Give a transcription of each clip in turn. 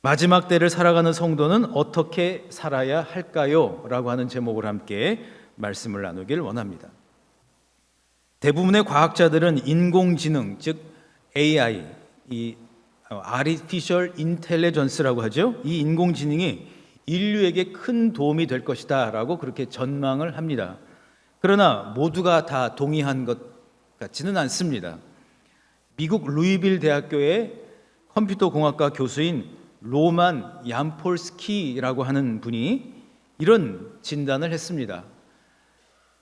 마지막 때를 살아가는 성도는 어떻게 살아야 할까요? 라고 하는 제목을 함께 말씀을 나누길 원합니다. 대부분의 과학자들은 인공지능, 즉 AI, 이 Artificial Intelligence라고 하죠. 이 인공지능이 인류에게 큰 도움이 될 것이다 라고 그렇게 전망을 합니다. 그러나 모두가 다 동의한 것 같지는 않습니다. 미국 루이빌 대학교의 컴퓨터 공학과 교수인 로만 얌폴스키라고 하는 분이 이런 진단을 했습니다.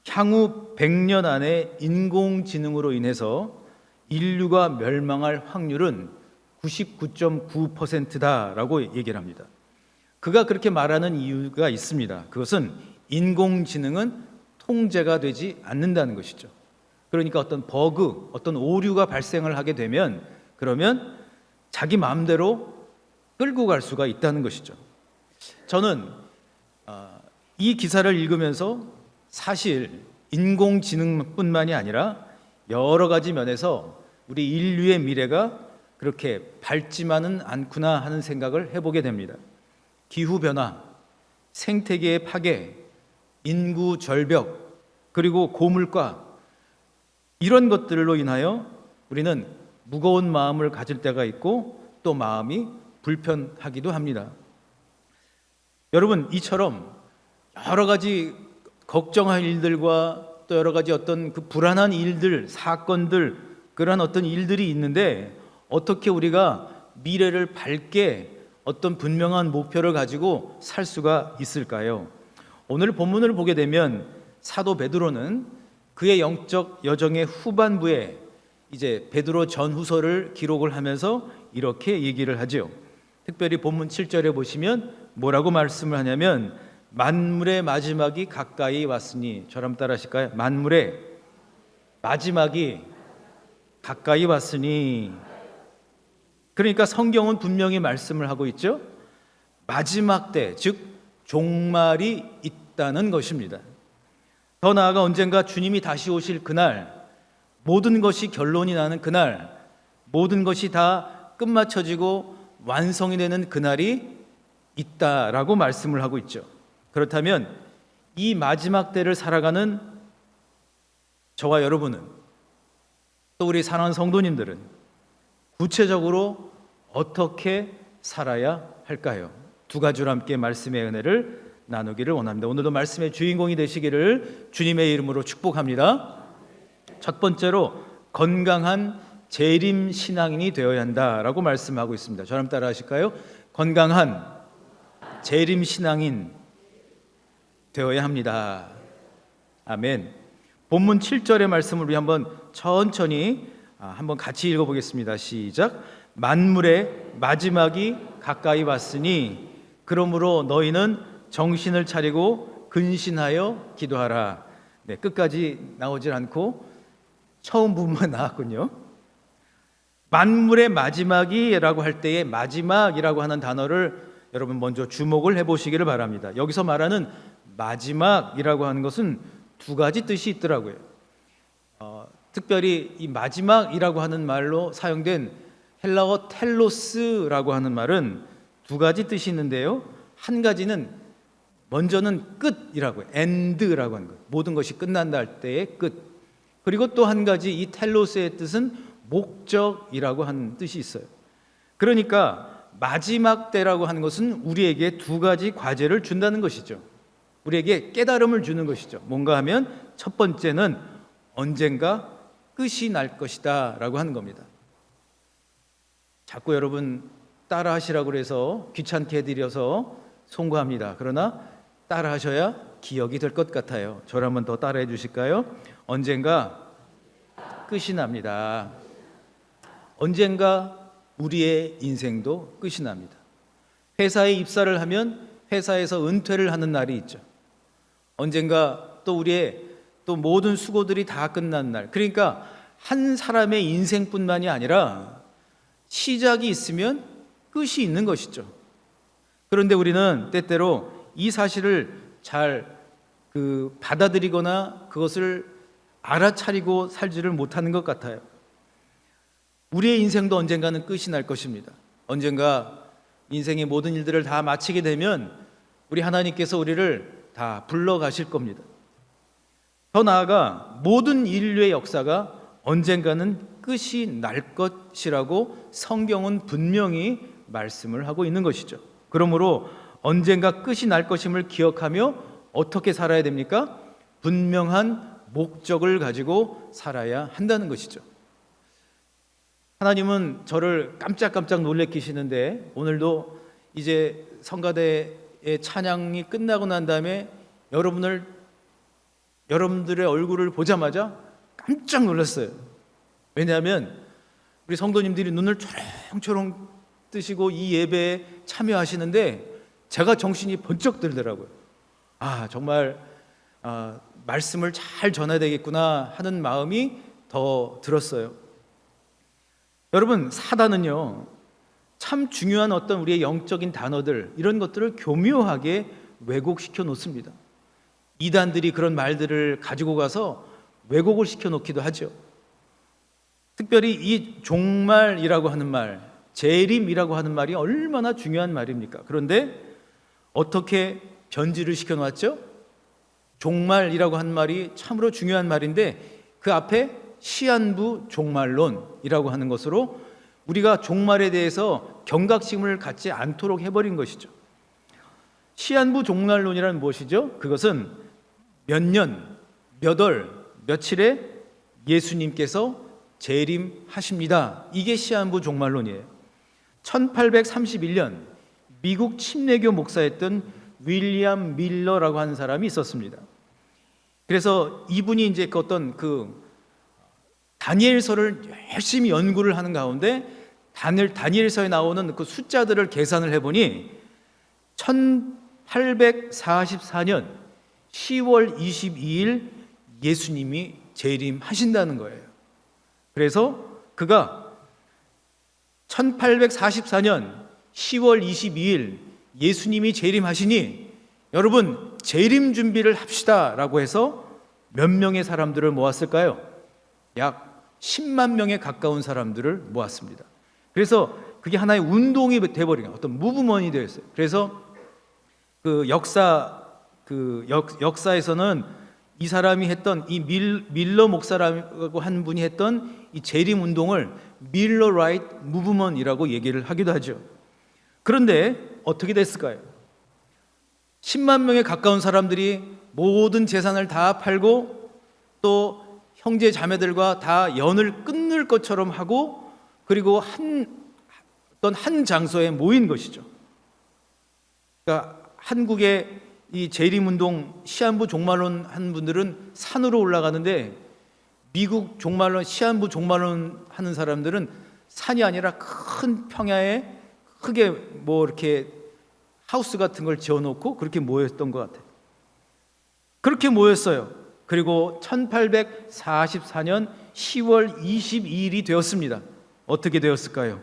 향후 100년 안에 인공지능으로 인해서 인류가 멸망할 확률은 99.9%다라고 얘기를 합니다. 그가 그렇게 말하는 이유가 있습니다. 그것은 인공지능은 통제가 되지 않는다는 것이죠. 그러니까 어떤 버그, 어떤 오류가 발생을 하게 되면 그러면 자기 마음대로 끌고 갈 수가 있다는 것이죠. 저는 이 기사를 읽으면서 사실 인공지능뿐만이 아니라 여러 가지 면에서 우리 인류의 미래가 그렇게 밝지만은 않구나 하는 생각을 해보게 됩니다. 기후변화, 생태계의 파괴, 인구 절벽, 그리고 고물가, 이런 것들로 인하여 우리는 무거운 마음을 가질 때가 있고 또 마음이 불편하기도 합니다. 여러분, 이처럼 여러 가지 걱정할 일들과 또 여러 가지 어떤 그 불안한 일들, 사건들, 그러한 어떤 일들이 있는데 어떻게 우리가 미래를 밝게 어떤 분명한 목표를 가지고 살 수가 있을까요? 오늘 본문을 보게 되면 사도 베드로는 그의 영적 여정의 후반부에 이제 베드로 전후서를 기록을 하면서 이렇게 얘기를 하죠. 특별히 본문 7절에 보시면 뭐라고 말씀을 하냐면 만물의 마지막이 가까이 왔으니, 저랑 따라 하실까요? 만물의 마지막이 가까이 왔으니. 그러니까 성경은 분명히 말씀을 하고 있죠. 마지막 때, 즉 종말이 있다는 것입니다. 더 나아가 언젠가 주님이 다시 오실 그날, 모든 것이 결론이 나는 그날, 모든 것이 다 끝마쳐지고 완성이 되는 그날이 있다라고 말씀을 하고 있죠. 그렇다면 이 마지막 때를 살아가는 저와 여러분은, 또 우리 사랑하는 성도님들은 구체적으로 어떻게 살아야 할까요? 두 가지로 함께 말씀의 은혜를 나누기를 원합니다. 오늘도 말씀의 주인공이 되시기를 주님의 이름으로 축복합니다. 첫 번째로 건강한 재림 신앙인이 되어야 한다라고 말씀하고 있습니다. 저랑 따라 하실까요? 건강한 재림 신앙인 되어야 합니다. 아멘. 본문 7절의 말씀을 우리 한번 천천히 한번 같이 읽어보겠습니다. 시작. 만물의 마지막이 가까이 왔으니 그러므로 너희는 정신을 차리고 근신하여 기도하라. 네, 끝까지 나오질 않고 처음 부분만 나왔군요. 만물의 마지막이라고 할 때의 마지막이라고 하는 단어를 여러분 먼저 주목을 해보시기를 바랍니다. 여기서 말하는 마지막이라고 하는 것은 두 가지 뜻이 있더라고요. 특별히 이 마지막이라고 하는 말로 사용된 헬라어 텔로스라고 하는 말은 두 가지 뜻이 있는데요. 한 가지는 먼저는 끝이라고, end라고 하는 것, 모든 것이 끝난다 할 때의 끝. 그리고 또 한 가지 이 텔로스의 뜻은 목적이라고 하는 뜻이 있어요. 그러니까 마지막 때라고 하는 것은 우리에게 두 가지 과제를 준다는 것이죠. 우리에게 깨달음을 주는 것이죠. 뭔가 하면 첫 번째는 언젠가 끝이 날 것이다 라고 하는 겁니다. 자꾸 여러분 따라 하시라고 해서 귀찮게 해드려서 송구합니다. 그러나 따라 하셔야 기억이 될 것 같아요. 저를 한번 더 따라해 주실까요? 언젠가 끝이 납니다. 언젠가 우리의 인생도 끝이 납니다. 회사에 입사를 하면 회사에서 은퇴를 하는 날이 있죠. 언젠가 또 우리의 또 모든 수고들이 다 끝난 날. 그러니까 한 사람의 인생뿐만이 아니라 시작이 있으면 끝이 있는 것이죠. 그런데 우리는 때때로 이 사실을 잘 받아들이거나 그것을 알아차리고 살지를 못하는 것 같아요. 우리의 인생도 언젠가는 끝이 날 것입니다. 언젠가 인생의 모든 일들을 다 마치게 되면 우리 하나님께서 우리를 다 불러가실 겁니다. 더 나아가 모든 인류의 역사가 언젠가는 끝이 날 것이라고 성경은 분명히 말씀을 하고 있는 것이죠. 그러므로 언젠가 끝이 날 것임을 기억하며 어떻게 살아야 됩니까? 분명한 목적을 가지고 살아야 한다는 것이죠. 하나님은 저를 깜짝깜짝 놀래키시는데 오늘도 이제 성가대의 찬양이 끝나고 난 다음에 여러분들의 얼굴을 보자마자 깜짝 놀랐어요. 왜냐하면 우리 성도님들이 눈을 초롱초롱 뜨시고 이 예배에 참여하시는데 제가 정신이 번쩍 들더라고요. 정말 말씀을 잘 전해야 되겠구나 하는 마음이 더 들었어요. 여러분, 사단은요 참 중요한 어떤 우리의 영적인 단어들, 이런 것들을 교묘하게 왜곡시켜 놓습니다. 이단들이 그런 말들을 가지고 가서 왜곡을 시켜 놓기도 하죠. 특별히 이 종말이라고 하는 말, 재림이라고 하는 말이 얼마나 중요한 말입니까? 그런데 어떻게 변질을 시켜 놓았죠? 종말이라고 하는 말이 참으로 중요한 말인데 그 앞에 시한부 종말론이라고 하는 것으로 우리가 종말에 대해서 경각심을 갖지 않도록 해버린 것이죠. 시한부 종말론이란 무엇이죠? 그것은 몇 년, 몇 월, 며칠에 예수님께서 재림하십니다. 이게 시한부 종말론이에요. 1831년 미국 침례교 목사였던 윌리엄 밀러라고 하는 사람이 있었습니다. 그래서 이분이 이제 다니엘서를 열심히 연구를 하는 가운데 다니엘서에 나오는 그 숫자들을 계산을 해보니 1844년 10월 22일 예수님이 재림하신다는 거예요. 그래서 그가 1844년 10월 22일 예수님이 재림하시니 여러분 재림 준비를 합시다 라고 해서 몇 명의 사람들을 모았을까요? 약 10만 명에 가까운 사람들을 모았습니다. 그래서 그게 하나의 운동이 돼버린 거예요. 어떤 무브먼이 되었어요. 그래서 역사에서는 이 사람이 했던 이 밀러 목사라고 한 분이 했던 이 재림 운동을 밀러 라이트 무브먼이라고 얘기를 하기도 하죠. 그런데 어떻게 됐을까요? 10만 명에 가까운 사람들이 모든 재산을 다 팔고 또 형제 자매들과 다 연을 끊을 것처럼 하고 그리고 한 장소에 모인 것이죠. 그러니까 한국의 이 재림운동 시한부 종말론 한 분들은 산으로 올라가는데 미국 종말론 시한부 종말론 하는 사람들은 산이 아니라 큰 평야에 크게 이렇게 하우스 같은 걸 지어놓고 그렇게 모였던 것 같아요. 그렇게 모였어요. 그리고 1844년 10월 22일이 되었습니다. 어떻게 되었을까요?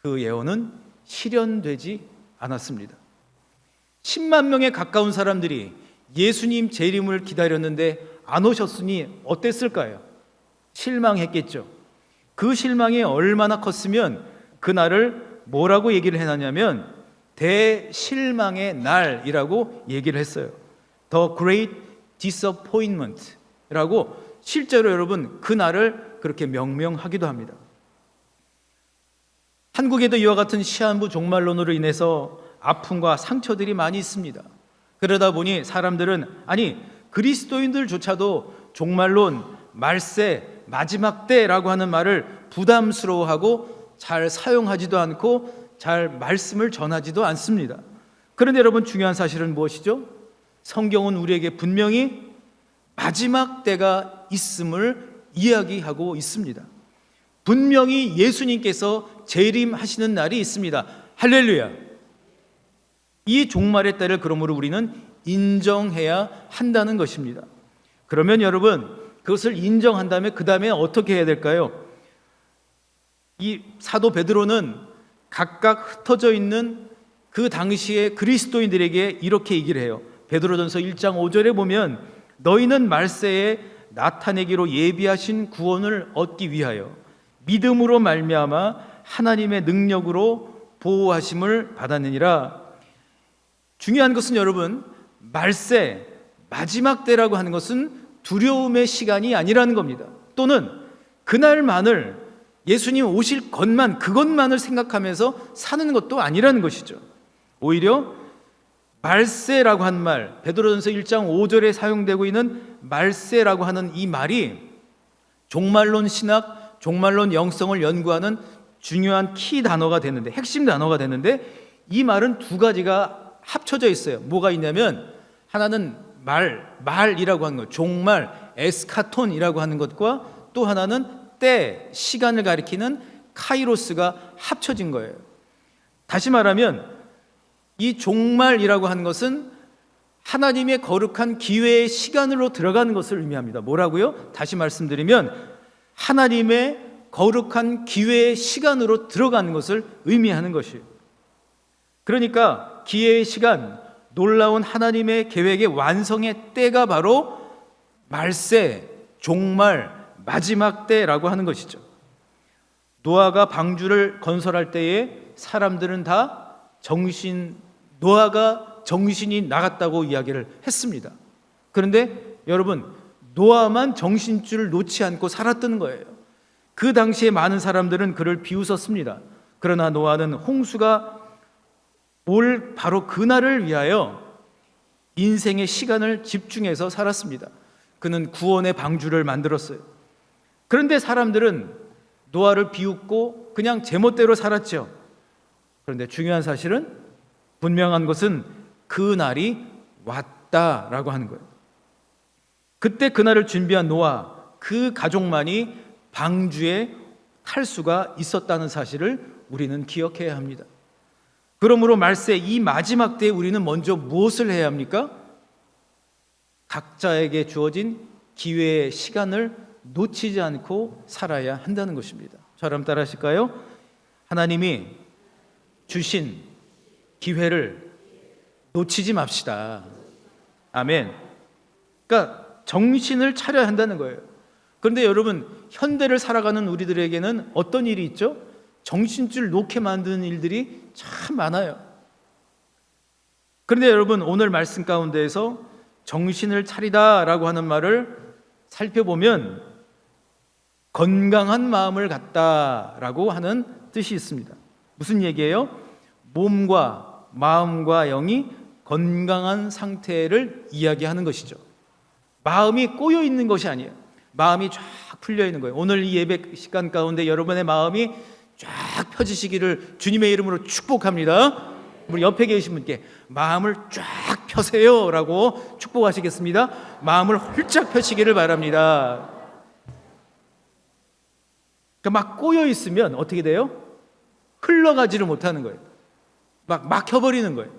그 예언은 실현되지 않았습니다. 10만 명에 가까운 사람들이 예수님 재림을 기다렸는데 안 오셨으니 어땠을까요? 실망했겠죠. 그 실망이 얼마나 컸으면 그날을 뭐라고 얘기를 해놨냐면 대실망의 날이라고 얘기를 했어요. The Great Disappointment라고 실제로 여러분 그 날을 그렇게 명명하기도 합니다. 한국에도 이와 같은 시한부 종말론으로 인해서 아픔과 상처들이 많이 있습니다. 그러다 보니 사람들은 그리스도인들조차도 종말론, 말세, 마지막 때라고 하는 말을 부담스러워하고 잘 사용하지도 않고 잘 말씀을 전하지도 않습니다. 그런데 여러분 중요한 사실은 무엇이죠? 성경은 우리에게 분명히 마지막 때가 있음을 이야기하고 있습니다. 분명히 예수님께서 재림하시는 날이 있습니다. 할렐루야. 이 종말의 때를 그러므로 우리는 인정해야 한다는 것입니다. 그러면 여러분 그것을 인정한 다음에 그 다음에 어떻게 해야 될까요? 이 사도 베드로는 각각 흩어져 있는 그 당시의 그리스도인들에게 이렇게 얘기를 해요. 베드로전서 1장 5절에 보면 너희는 말세에 나타내기로 예비하신 구원을 얻기 위하여 믿음으로 말미암아 하나님의 능력으로 보호하심을 받았느니라. 중요한 것은 여러분, 말세, 마지막 때라고 하는 것은 두려움의 시간이 아니라는 겁니다. 또는 그날만을, 예수님 오실 것만, 그것만을 생각하면서 사는 것도 아니라는 것이죠. 오히려 말세라고 한 말, 베드로전서 1장 5절에 사용되고 있는 말세라고 하는 이 말이 종말론 신학, 종말론 영성을 연구하는 중요한 키 단어가 됐는데, 핵심 단어가 됐는데, 이 말은 두 가지가 합쳐져 있어요. 뭐가 있냐면, 하나는 말이라고 하는 것, 종말, 에스카톤이라고 하는 것과, 또 하나는 때, 시간을 가리키는 카이로스가 합쳐진 거예요. 다시 말하면 이 종말이라고 하는 것은 하나님의 거룩한 기회의 시간으로 들어가는 것을 의미합니다. 뭐라고요? 다시 말씀드리면 하나님의 거룩한 기회의 시간으로 들어가는 것을 의미하는 것이에요. 그러니까 기회의 시간, 놀라운 하나님의 계획의 완성의 때가 바로 말세, 종말, 마지막 때라고 하는 것이죠. 노아가 방주를 건설할 때에 사람들은 다 노아가 정신이 나갔다고 이야기를 했습니다. 그런데 여러분, 노아만 정신줄을 놓지 않고 살았던 거예요. 그 당시에 많은 사람들은 그를 비웃었습니다. 그러나 노아는 홍수가 올 바로 그날을 위하여 인생의 시간을 집중해서 살았습니다. 그는 구원의 방주를 만들었어요. 그런데 사람들은 노아를 비웃고 그냥 제멋대로 살았죠. 그런데 중요한 사실은, 분명한 것은 그 날이 왔다라고 하는 거예요. 그때 그날을 준비한 노아, 그 가족만이 방주에 탈 수가 있었다는 사실을 우리는 기억해야 합니다. 그러므로 말세 이 마지막 때에 우리는 먼저 무엇을 해야 합니까? 각자에게 주어진 기회의 시간을 놓치지 않고 살아야 한다는 것입니다. 저랑 따라 하실까요? 하나님이 주신 기회를 놓치지 맙시다. 아멘. 그러니까 정신을 차려야 한다는 거예요. 그런데 여러분, 현대를 살아가는 우리들에게는 어떤 일이 있죠? 정신줄 놓게 만드는 일들이 참 많아요. 그런데 여러분, 오늘 말씀 가운데에서 정신을 차리다라고 하는 말을 살펴보면 건강한 마음을 갖다라고 하는 뜻이 있습니다. 무슨 얘기예요? 몸과 마음과 영이 건강한 상태를 이야기하는 것이죠. 마음이 꼬여 있는 것이 아니에요. 마음이 쫙 풀려 있는 거예요. 오늘 이 예배 시간 가운데 여러분의 마음이 쫙 펴지시기를 주님의 이름으로 축복합니다. 우리 옆에 계신 분께 마음을 쫙 펴세요 라고 축복하시겠습니다. 마음을 홀짝 펴시기를 바랍니다. 그러니까 막 꼬여 있으면 어떻게 돼요? 흘러가지를 못하는 거예요. 막 막혀버리는 거예요.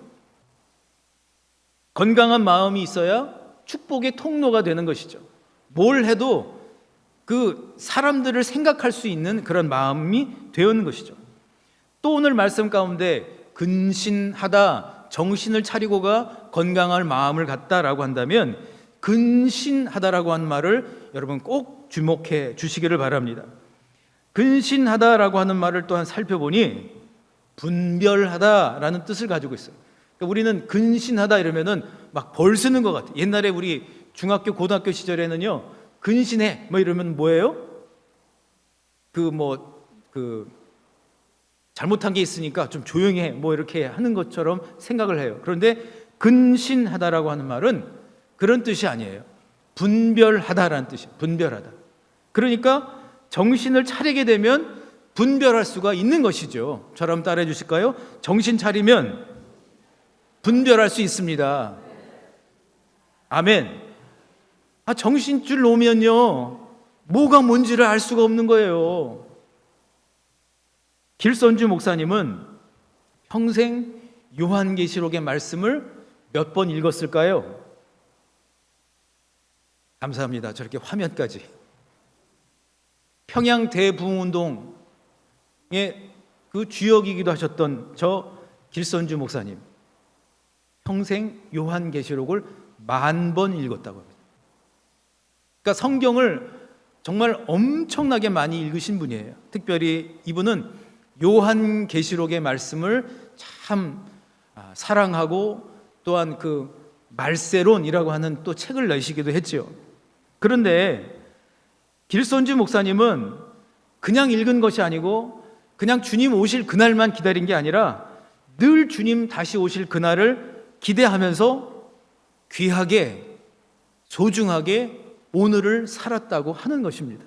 건강한 마음이 있어야 축복의 통로가 되는 것이죠. 뭘 해도 그 사람들을 생각할 수 있는 그런 마음이 되는 것이죠. 또 오늘 말씀 가운데 근신하다, 정신을 차리고가 건강한 마음을 갖다라고 한다면, 근신하다라고 한 말을 여러분 꼭 주목해 주시기를 바랍니다. 근신하다라고 하는 말을 또한 살펴보니 분별하다라는 뜻을 가지고 있어요. 그러니까 우리는 근신하다 이러면은 막 벌 쓰는 것 같아요. 옛날에 우리 중학교, 고등학교 시절에는요, 근신해 뭐 이러면 뭐예요? 잘못한 게 있으니까 좀 조용히 해 뭐 이렇게 하는 것처럼 생각을 해요. 그런데 근신하다라고 하는 말은 그런 뜻이 아니에요. 분별하다라는 뜻이에요. 분별하다. 그러니까 정신을 차리게 되면 분별할 수가 있는 것이죠. 저랑 따라해 주실까요? 정신 차리면 분별할 수 있습니다. 아멘. 정신줄 놓으면요, 뭐가 뭔지를 알 수가 없는 거예요. 길선주 목사님은 평생 요한계시록의 말씀을 몇 번 읽었을까요? 감사합니다. 저렇게 화면까지. 평양 대부흥운동의 그 주역이기도 하셨던 저 길선주 목사님, 평생 요한계시록을 10,000번 읽었다고 합니다. 그러니까 성경을 정말 엄청나게 많이 읽으신 분이에요. 특별히 이분은 요한계시록의 말씀을 참 사랑하고 또한 그 말세론이라고 하는 또 책을 내시기도 했죠. 그런데 길손주 목사님은 그냥 읽은 것이 아니고 그냥 주님 오실 그날만 기다린 게 아니라 늘 주님 다시 오실 그날을 기대하면서 귀하게 소중하게 오늘을 살았다고 하는 것입니다.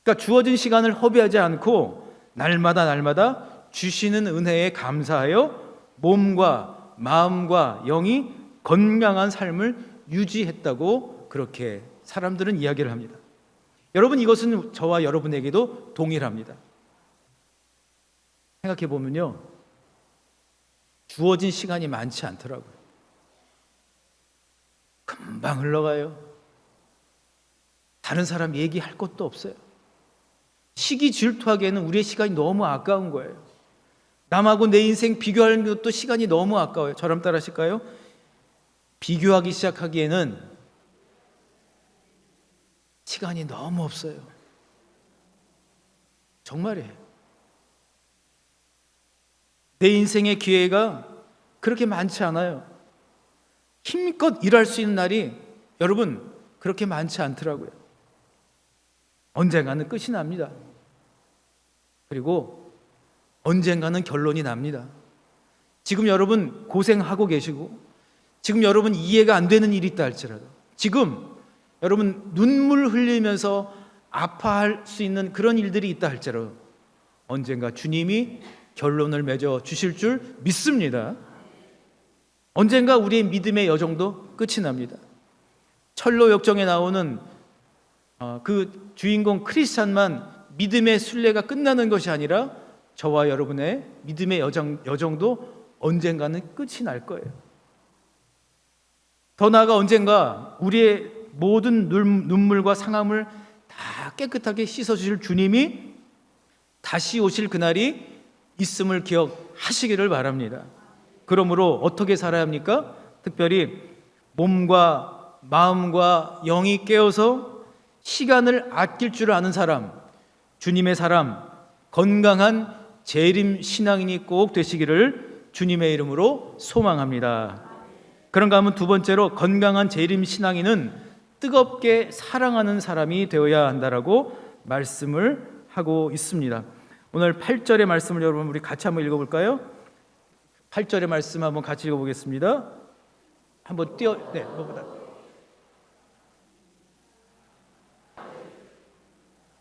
그러니까 주어진 시간을 허비하지 않고 날마다 주시는 은혜에 감사하여 몸과 마음과 영이 건강한 삶을 유지했다고 그렇게 사람들은 이야기를 합니다. 여러분, 이것은 저와 여러분에게도 동일합니다. 생각해 보면요, 주어진 시간이 많지 않더라고요. 금방 흘러가요. 다른 사람 얘기할 것도 없어요. 시기 질투하기에는 우리의 시간이 너무 아까운 거예요. 남하고 내 인생 비교하는 것도 시간이 너무 아까워요. 저랑 따라 하실까요? 비교하기 시작하기에는 시간이 너무 없어요. 정말이에요. 내 인생의 기회가 그렇게 많지 않아요. 힘껏 일할 수 있는 날이 여러분 그렇게 많지 않더라고요. 언젠가는 끝이 납니다. 그리고 언젠가는 결론이 납니다. 지금 여러분 고생하고 계시고, 지금 여러분 이해가 안 되는 일이 있다 할지라도, 지금 여러분 눈물 흘리면서 아파할 수 있는 그런 일들이 있다 할지라도 언젠가 주님이 결론을 맺어 주실 줄 믿습니다. 언젠가 우리의 믿음의 여정도 끝이 납니다. 철로 역정에 나오는 그 주인공 크리스찬만 믿음의 순례가 끝나는 것이 아니라 저와 여러분의 믿음의 여정도 언젠가는 끝이 날 거예요. 더 나아가 언젠가 우리의 모든 눈물과 상함을 다 깨끗하게 씻어주실 주님이 다시 오실 그날이 있음을 기억하시기를 바랍니다. 그러므로 어떻게 살아야 합니까? 특별히 몸과 마음과 영이 깨어서 시간을 아낄 줄 아는 사람, 주님의 사람, 건강한 재림 신앙인이 꼭 되시기를 주님의 이름으로 소망합니다. 그런가 하면 두 번째로, 건강한 재림 신앙인은 뜨겁게 사랑하는 사람이 되어야 한다라고 말씀을 하고 있습니다. 오늘 8절의 말씀을 여러분 우리 같이 한번 읽어볼까요? 8절의 말씀 한번 같이 읽어보겠습니다. 한번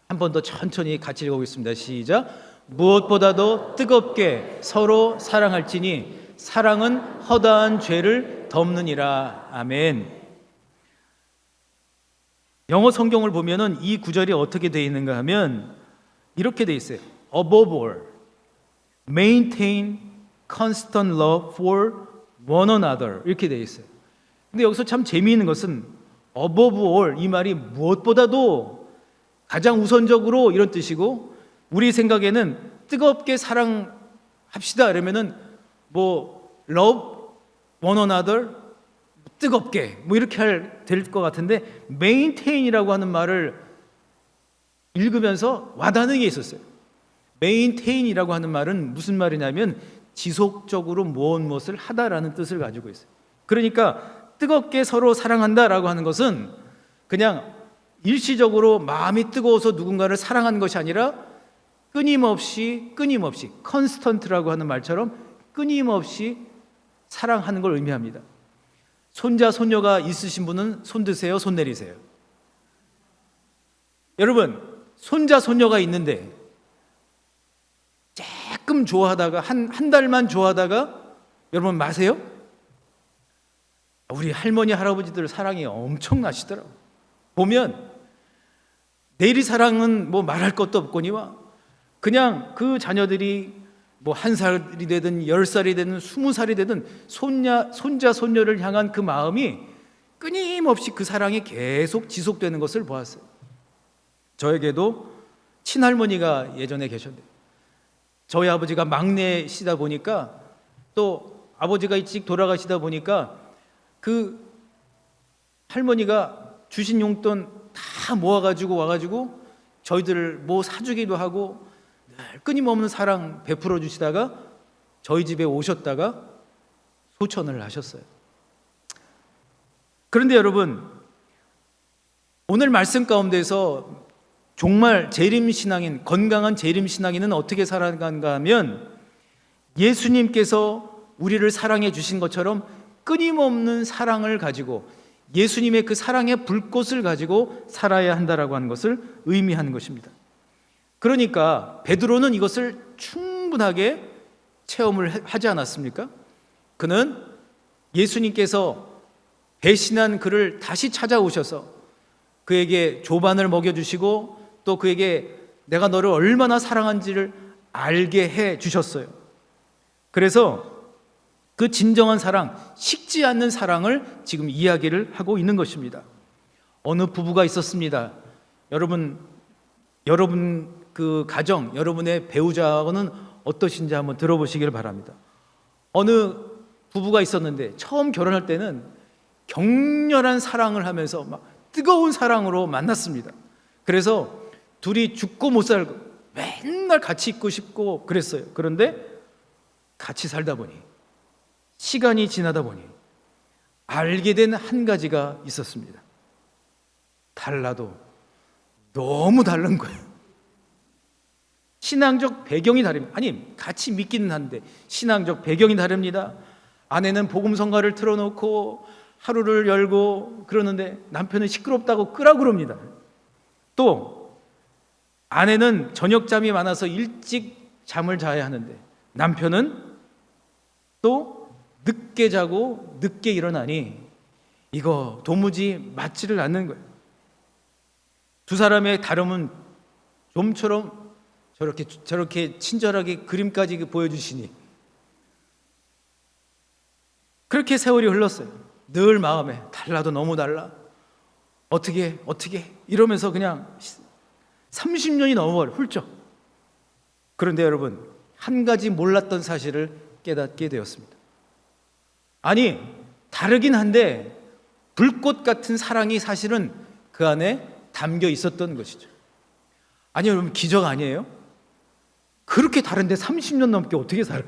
한 번 더 천천히 같이 읽어보겠습니다. 시작. 무엇보다도 뜨겁게 서로 사랑할지니 사랑은 허다한 죄를 덮느니라. 아멘. 영어 성경을 보면은 이 구절이 어떻게 되어 있는가 하면 이렇게 되어 있어요. Above all, maintain constant love for one another. 이렇게 되어 있어요. 근데 여기서 참 재미있는 것은 above all, 이 말이 무엇보다도 가장 우선적으로 이런 뜻이고, 우리 생각에는 뜨겁게 사랑합시다 이러면은 뭐 love one another, 뜨겁게 뭐 이렇게 될 것 같은데, maintain이라고 하는 말을 읽으면서 와닿는 게 있었어요. maintain이라고 하는 말은 무슨 말이냐면 지속적으로 무엇을 하다라는 뜻을 가지고 있어요. 그러니까 뜨겁게 서로 사랑한다라고 하는 것은 그냥 일시적으로 마음이 뜨거워서 누군가를 사랑하는 것이 아니라 끊임없이 컨스턴트라고 하는 말처럼 끊임없이 사랑하는 걸 의미합니다. 손자 손녀가 있으신 분은 손 드세요, 손 내리세요. 여러분, 손자 손녀가 있는데 조금 좋아하다가 한 달만 좋아하다가 여러분 마세요? 우리 할머니 할아버지들 사랑이 엄청나시더라고. 보면 내리 사랑은 뭐 말할 것도 없거니와 그냥 그 자녀들이 뭐 1살이 되든 10살이 되든 20살이 되든 손자 손녀를 향한 그 마음이 끊임없이 그 사랑이 계속 지속되는 것을 보았어요. 저에게도 친할머니가 예전에 계셨는데, 저희 아버지가 막내시다 보니까 또 아버지가 일찍 돌아가시다 보니까 그 할머니가 주신 용돈 다 모아가지고 와가지고 저희들을 뭐 사주기도 하고 끊임없는 사랑 베풀어 주시다가 저희 집에 오셨다가 소천을 하셨어요. 그런데 여러분, 오늘 말씀 가운데서 정말 재림신앙인, 건강한 재림신앙인은 어떻게 살아간가 하면 예수님께서 우리를 사랑해 주신 것처럼 끊임없는 사랑을 가지고 예수님의 그 사랑의 불꽃을 가지고 살아야 한다라고 하는 것을 의미하는 것입니다. 그러니까 베드로는 이것을 충분하게 체험을 하지 않았습니까? 그는 예수님께서 배신한 그를 다시 찾아오셔서 그에게 조반을 먹여주시고 또 그에게 내가 너를 얼마나 사랑한지를 알게 해 주셨어요. 그래서 그 진정한 사랑, 식지 않는 사랑을 지금 이야기를 하고 있는 것입니다. 어느 부부가 있었습니다. 여러분 그 가정, 여러분의 배우자하고는 어떠신지 한번 들어보시길 바랍니다. 어느 부부가 있었는데 처음 결혼할 때는 격렬한 사랑을 하면서 막 뜨거운 사랑으로 만났습니다. 그래서 둘이 죽고 못 살고 맨날 같이 있고 싶고 그랬어요. 그런데 같이 살다 보니, 시간이 지나다 보니 알게 된 한 가지가 있었습니다. 달라도 너무 다른 거예요. 신앙적 배경이 다릅니다. 아니, 같이 믿기는 한데 신앙적 배경이 다릅니다. 아내는 복음성가를 틀어놓고 하루를 열고 그러는데 남편은 시끄럽다고 끄라고 그럽니다. 또 아내는 저녁잠이 많아서 일찍 잠을 자야 하는데 남편은 또 늦게 자고 늦게 일어나니 이거 도무지 맞지를 않는 거예요. 두 사람의 다름은 좀처럼 저렇게 친절하게 그림까지 보여주시니 그렇게 세월이 흘렀어요. 늘 마음에 달라도 너무 달라. 어떻게 이러면서 그냥 30년이 넘어버려 훌쩍. 그런데 여러분, 한 가지 몰랐던 사실을 깨닫게 되었습니다. 아니, 다르긴 한데 불꽃 같은 사랑이 사실은 그 안에 담겨 있었던 것이죠. 아니, 여러분, 기적 아니에요? 그렇게 다른데 30년 넘게 어떻게 살아요?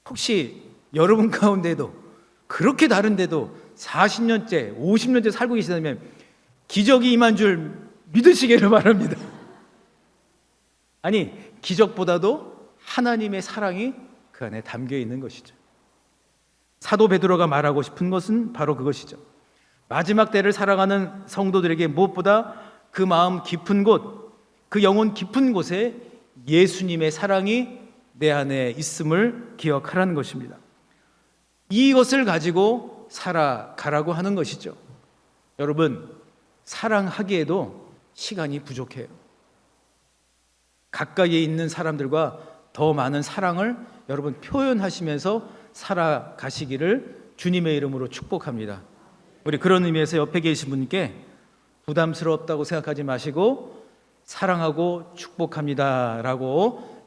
혹시 여러분 가운데도 그렇게 다른데도 40년째, 50년째 살고 계시다면 기적이 임한 줄 믿으시기를 바랍니다. 아니, 기적보다도 하나님의 사랑이 그 안에 담겨 있는 것이죠. 사도 베드로가 말하고 싶은 것은 바로 그것이죠. 마지막 때를 살아가는 성도들에게 무엇보다 그 마음 깊은 곳, 그 영혼 깊은 곳에 예수님의 사랑이 내 안에 있음을 기억하라는 것입니다. 이것을 가지고 살아가라고 하는 것이죠. 여러분, 사랑하기에도 시간이 부족해요. 가까이에 있는 사람들과 더 많은 사랑을 여러분 표현하시면서 살아가시기를 주님의 이름으로 축복합니다. 우리 그런 의미에서 옆에 계신 분께 부담스럽다고 생각하지 마시고 사랑하고 축복합니다 라고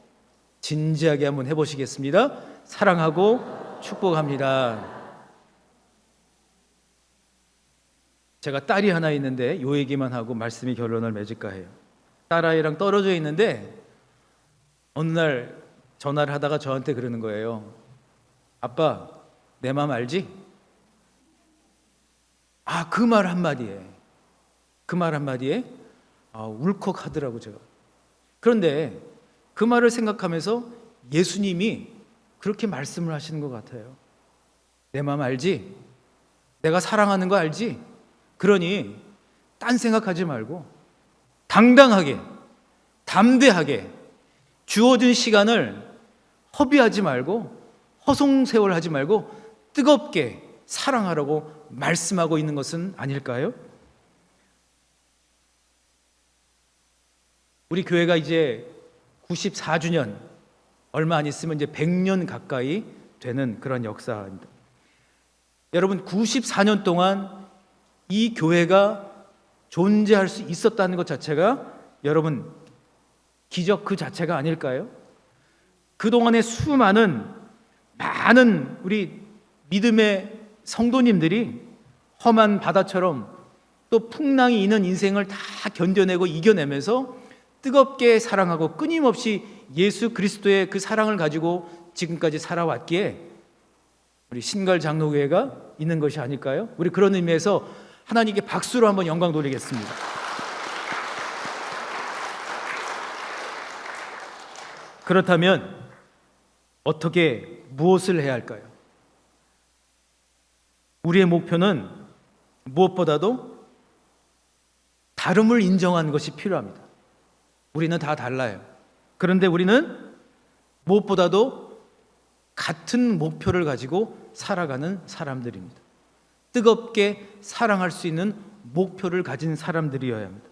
진지하게 한번 해보시겠습니다. 사랑하고 축복합니다. 제가 딸이 하나 있는데 요 얘기만 하고 말씀이 결론을 맺을까 해요. 딸아이랑 떨어져 있는데 어느 날 전화를 하다가 저한테 그러는 거예요. 아빠, 내 마음 알지? 그 말 한마디에 울컥하더라고 제가. 그런데 그 말을 생각하면서 예수님이 그렇게 말씀을 하시는 것 같아요. 내 마음 알지? 내가 사랑하는 거 알지? 그러니 딴 생각하지 말고 당당하게, 담대하게 주어진 시간을 허비하지 말고 허송세월하지 말고 뜨겁게 사랑하라고 말씀하고 있는 것은 아닐까요? 우리 교회가 이제 94주년, 얼마 안 있으면 이제 100년 가까이 되는 그런 역사입니다. 여러분, 94년 동안 이 교회가 존재할 수 있었다는 것 자체가 여러분 기적 그 자체가 아닐까요? 그동안의 많은 우리 믿음의 성도님들이 험한 바다처럼 또 풍랑이 있는 인생을 다 견뎌내고 이겨내면서 뜨겁게 사랑하고 끊임없이 예수 그리스도의 그 사랑을 가지고 지금까지 살아왔기에 우리 신갈 장로교회가 있는 것이 아닐까요? 우리 그런 의미에서 하나님께 박수로 한번 영광 돌리겠습니다. 그렇다면 어떻게 무엇을 해야 할까요? 우리의 목표는 무엇보다도 다름을 인정하는 것이 필요합니다. 우리는 다 달라요. 그런데 우리는 무엇보다도 같은 목표를 가지고 살아가는 사람들입니다. 뜨겁게 사랑할 수 있는 목표를 가진 사람들이어야 합니다.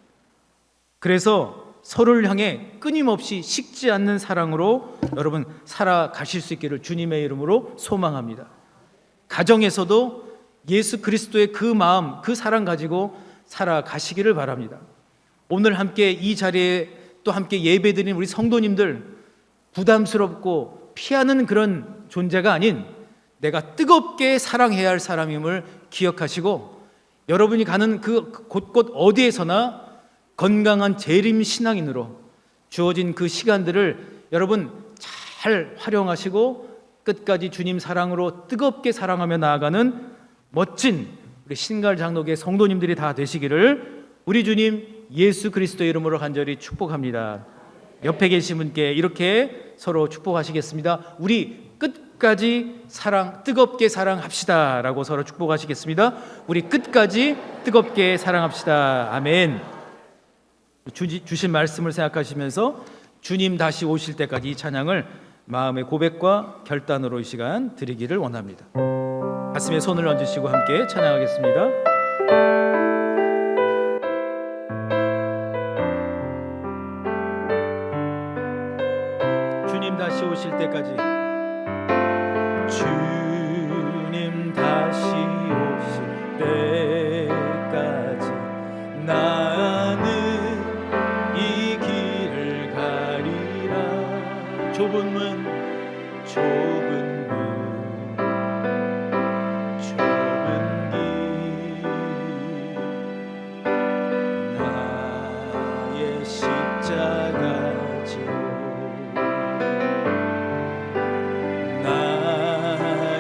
그래서 서로를 향해 끊임없이 식지 않는 사랑으로 여러분 살아가실 수 있기를 주님의 이름으로 소망합니다. 가정에서도 예수 그리스도의 그 마음, 그 사랑 가지고 살아가시기를 바랍니다. 오늘 함께 이 자리에 또 함께 예배드린 우리 성도님들, 부담스럽고 피하는 그런 존재가 아닌 내가 뜨겁게 사랑해야 할 사람임을 기억하시고, 여러분이 가는 그 곳곳 어디에서나 건강한 재림 신앙인으로 주어진 그 시간들을 여러분 잘 활용하시고 끝까지 주님 사랑으로 뜨겁게 사랑하며 나아가는 멋진 우리 신갈 장로교회 성도님들이 다 되시기를 우리 주님 예수 그리스도의 이름으로 간절히 축복합니다. 옆에 계신 분께 이렇게 서로 축복하시겠습니다. 우리 끝까지 사랑, 뜨겁게 사랑합시다 라고 서로 축복하시겠습니다. 우리 끝까지 뜨겁게 사랑합시다. 아멘. 주신 말씀을 생각하시면서 주님 다시 오실 때까지 이 찬양을 마음의 고백과 결단으로 이 시간 드리기를 원합니다. 가슴에 손을 얹으시고 함께 찬양하겠습니다. 주님 다시 오실 때까지, 주님 다시 오실 때까지 나는 이 길을 가리라. 좁은 문 좁은 길 나의 십자가 지고 나의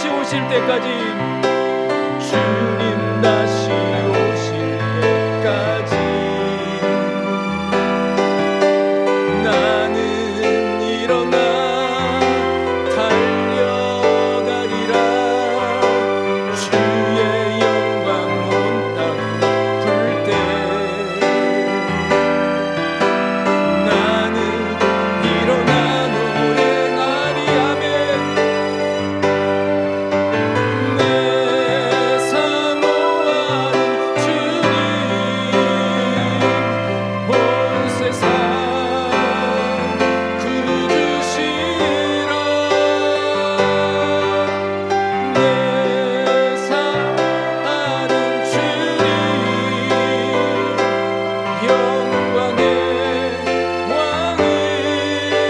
다시 오실 때까지, 주님 다시 오실 때까지 나는 일어나 달려가리라. 주의 영광 온 땅 덮을 때 나는 일어나 노래하리. 아멘. 내 사모하는 주님 온 세상 구주시라. 내 사랑하는 주님 영광의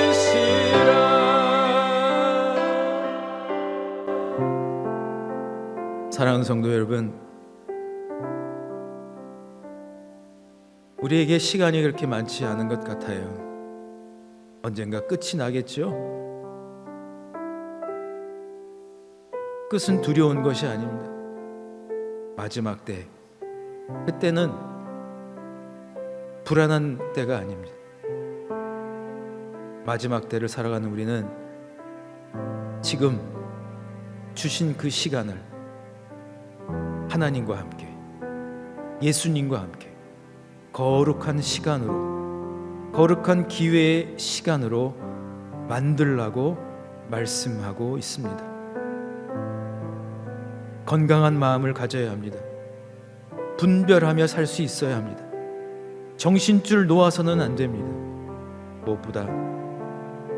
왕이시라. 사랑하는 성도 여러분, 우리에게 시간이 그렇게 많지 않은 것 같아요. 언젠가 끝이 나겠죠? 끝은 두려운 것이 아닙니다. 마지막 때, 그때는 불안한 때가 아닙니다. 마지막 때를 살아가는 우리는 지금 주신 그 시간을 하나님과 함께, 예수님과 함께 거룩한 시간으로, 거룩한 기회의 시간으로 만들라고 말씀하고 있습니다. 건강한 마음을 가져야 합니다. 분별하며 살 수 있어야 합니다. 정신줄 놓아서는 안 됩니다. 무엇보다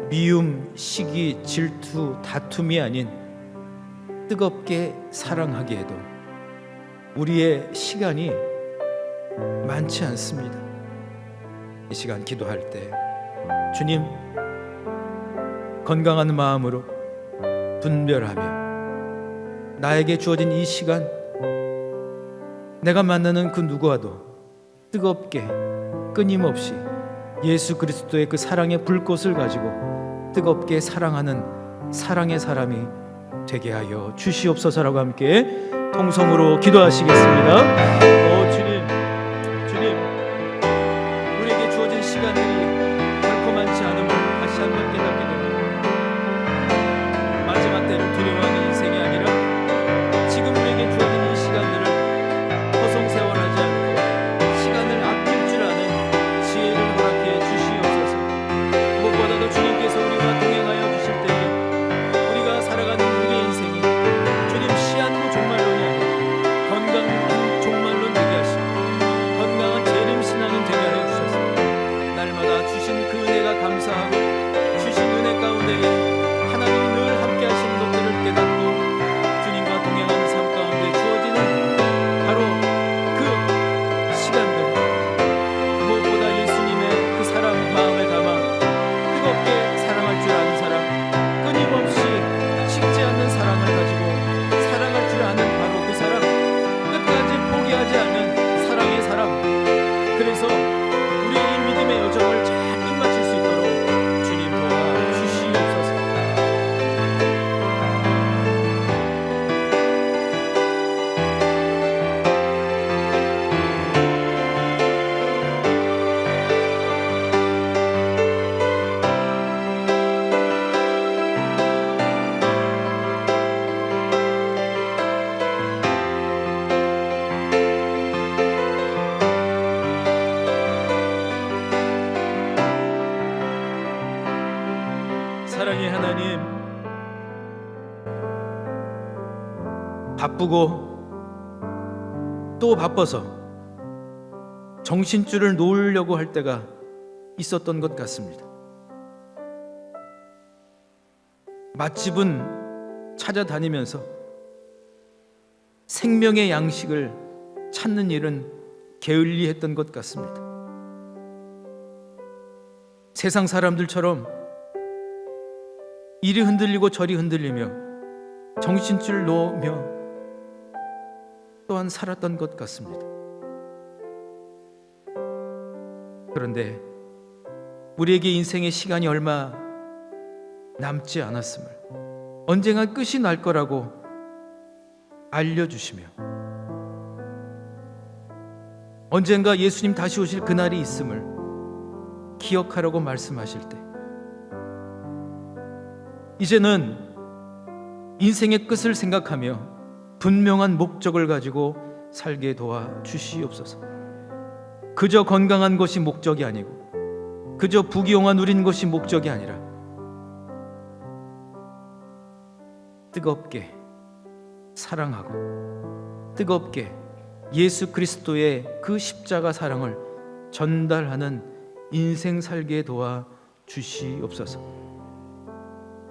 미움, 시기, 질투, 다툼이 아닌 뜨겁게 사랑하기에도 우리의 시간이 많지 않습니다. 이 시간 기도할 때 주님, 건강한 마음으로 분별하며 나에게 주어진 이 시간, 내가 만나는 그 누구와도 뜨겁게 끊임없이 예수 그리스도의 그 사랑의 불꽃을 가지고 뜨겁게 사랑하는 사랑의 사람이 되게 하여 주시옵소서라고 함께 통성으로 기도하시겠습니다. 주님, 우리에게 주어진 시간들이 결코 많지 않음을 다시 한번 깨닫게 됩니다. 마지막 때를 두려워하는 인생이 아니라 지금 우리에게 주어진 이 시간들을 허송세월하지 않고 시간을 아낄 줄 아는 지혜를 허락해 주시옵소서. 무엇보다도 주님께서 우리와 동행하여 주실 때에 우리가 살아가는 우리의 인생이 주님 시한부 종말론이 아니라 건강한 종말론 되게 하시고 건강한 재림신앙인 되게 하여 주셔서 날마다 주신 그 은혜가 감사하고 주신 은혜 가운데에 하나님 늘 함께 하시는 것들을 깨닫고 주님과 동행하는 삶 가운데 주어지는 바로 그 시간들, 무엇보다 예수님의 그 사랑 마음에 담아 뜨겁게 사랑할 줄 아는 사람, 끊임없이 식지 않는 사랑을 가지고 사랑할 줄 아는 바로 그 사람, 끝까지 포기하지 않는 사랑의 사람. 그래서 우리의 이 믿음의 여정을 잘 끝마칠 수 있도록 주님 도와주시옵소서. 사랑의 하나님, 바쁘고 또 바빠서 정신줄을 놓으려고 할 때가 있었던 것 같습니다. 맛집은 찾아다니면서 생명의 양식을 찾는 일은 게을리했던 것 같습니다. 세상 사람들처럼 이리 흔들리고 저리 흔들리며 정신줄 놓으며 또한 살았던 것 같습니다. 그런데 우리에게 인생의 시간이 얼마 남지 않았음을, 언젠가 끝이 날 거라고 알려주시며 언젠가 예수님 다시 오실 그날이 있음을 기억하라고 말씀하실 때 이제는 인생의 끝을 생각하며 분명한 목적을 가지고 살게 도와 주시옵소서. 그저 건강한 것이 목적이 아니고 그저 부귀영화 누린 것이 목적이 아니라 뜨겁게 사랑하고 뜨겁게 예수 그리스도의 그 십자가 사랑을 전달하는 인생 살게 도와 주시옵소서.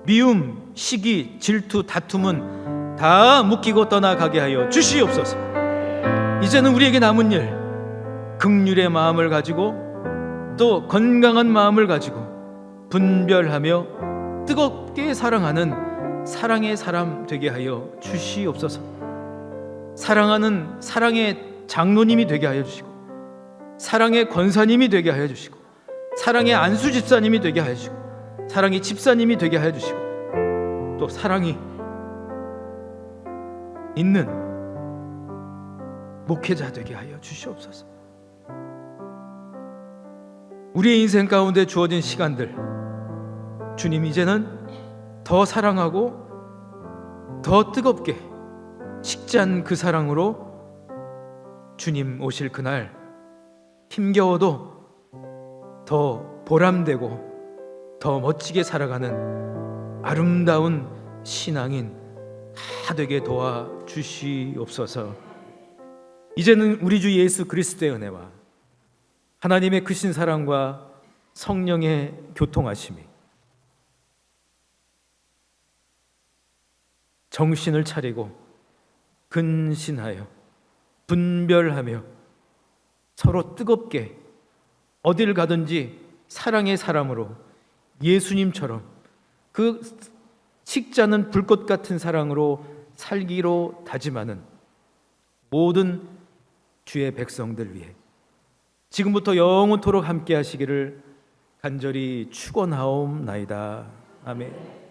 미움, 시기, 질투, 다툼은 다 묶이고 떠나가게 하여 주시옵소서. 이제는 우리에게 남은 일, 긍휼의 마음을 가지고 또 건강한 마음을 가지고 분별하며 뜨겁게 사랑하는 사랑의 사람 되게 하여 주시옵소서. 사랑하는 사랑의 장로님이 되게 하여 주시고 사랑의 권사님이 되게 하여 주시고 사랑의 안수 집사님이 되게 하여 주시고 사랑의 집사님이 되게 하여 주시고 또 사랑이 있는 목회자 되게 하여 주시옵소서. 우리의 인생 가운데 주어진 시간들 주님 이제는 더 사랑하고 더 뜨겁게 식지 않은 그 사랑으로 주님 오실 그날 힘겨워도 더 보람되고 더 멋지게 살아가는 아름다운 신앙인 다 되게 도와 주시옵소서. 이제는 우리 주 예수 그리스도의 은혜와 하나님의 크신 사랑과 성령의 교통하심이 정신을 차리고 근신하여 분별하며 서로 뜨겁게 어딜 가든지 사랑의 사람으로 예수님처럼 그 식지 않은 불꽃 같은 사랑으로 살기로 다짐하는 모든 주의 백성들 위해 지금부터 영원토록 함께 하시기를 간절히 축원하옵나이다. 아멘.